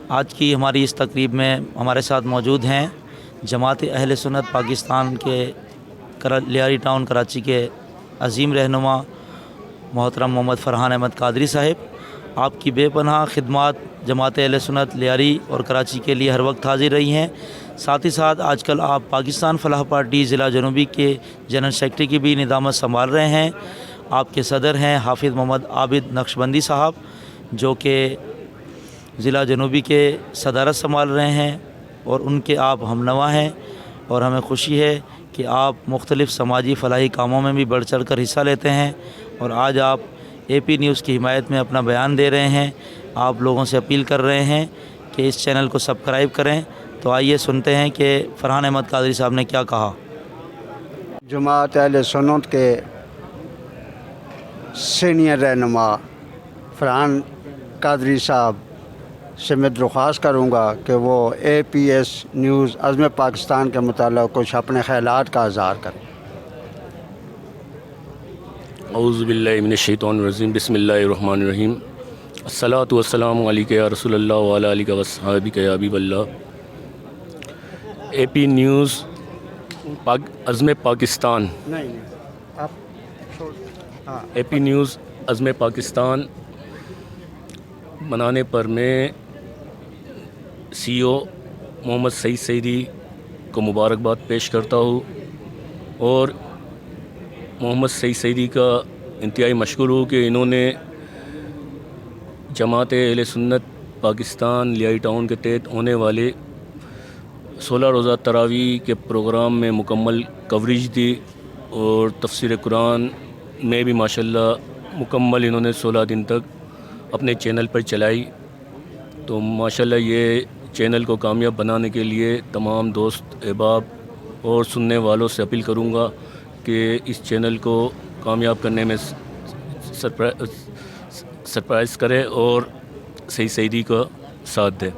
آج کی ہماری اس تقریب میں ہمارے ساتھ موجود ہیں جماعت اہل سنت پاکستان کے لیاری ٹاؤن کراچی کے عظیم رہنما محترم محمد فرحان احمد قادری صاحب۔ آپ کی بے پناہ خدمات جماعت اہل سنت لیاری اور کراچی کے لیے ہر وقت حاضر رہی ہیں۔ ساتھ ہی ساتھ آج کل آپ پاکستان فلاح پارٹی ضلع جنوبی کے جنرل سیکرٹری کی بھی نظامت سنبھال رہے ہیں۔ آپ کے صدر ہیں حافظ محمد عابد نقشبندی صاحب، جو کہ ضلع جنوبی کے صدارت سنبھال رہے ہیں، اور ان کے آپ ہمنوا ہیں، اور ہمیں خوشی ہے کہ آپ مختلف سماجی فلاحی کاموں میں بھی بڑھ چڑھ کر حصہ لیتے ہیں، اور آج آپ اے پی نیوز کی حمایت میں اپنا بیان دے رہے ہیں۔ آپ لوگوں سے اپیل کر رہے ہیں کہ اس چینل کو سبسکرائب کریں۔ تو آئیے سنتے ہیں کہ فرحان احمد قادری صاحب نے کیا کہا۔ جماعت اہل سنت کے سینئر رہنما فرحان قادری صاحب سے میں درخواست کروں گا کہ وہ اے پی ایس نیوز عزم پاکستان کے متعلق کچھ اپنے خیالات کا اظہار کریں۔ اعوذ باللہ من الشیطان الرجیم، بسم اللہ الرحمن الرحیم۔ الصلاۃ والسلام علیک یا رسول اللہ وعلی آلہ وصحبہ یا حبیب اللہ۔ اے پی نیوز عزم پاکستان اے پی نیوز عزم پاکستان بنانے پر میں سی او محمد سعید سعیدی کو مبارکباد پیش کرتا ہوں، اور محمد سعید سعیدی کا انتہائی مشکور ہوں کہ انہوں نے جماعت اہل سنت پاکستان لیاری ٹاؤن کے تحت ہونے والے 16 روزہ تراویح کے پروگرام میں مکمل کوریج دی، اور تفسیر قرآن میں بھی ماشاءاللہ مکمل انہوں نے 16 دن تک اپنے چینل پر چلائی۔ تو ماشاءاللہ یہ چینل کو کامیاب بنانے کے لیے تمام دوست احباب اور سننے والوں سے اپیل کروں گا کہ اس چینل کو کامیاب کرنے میں سرپرائز کرے اور سعید سعیدی کا ساتھ دے۔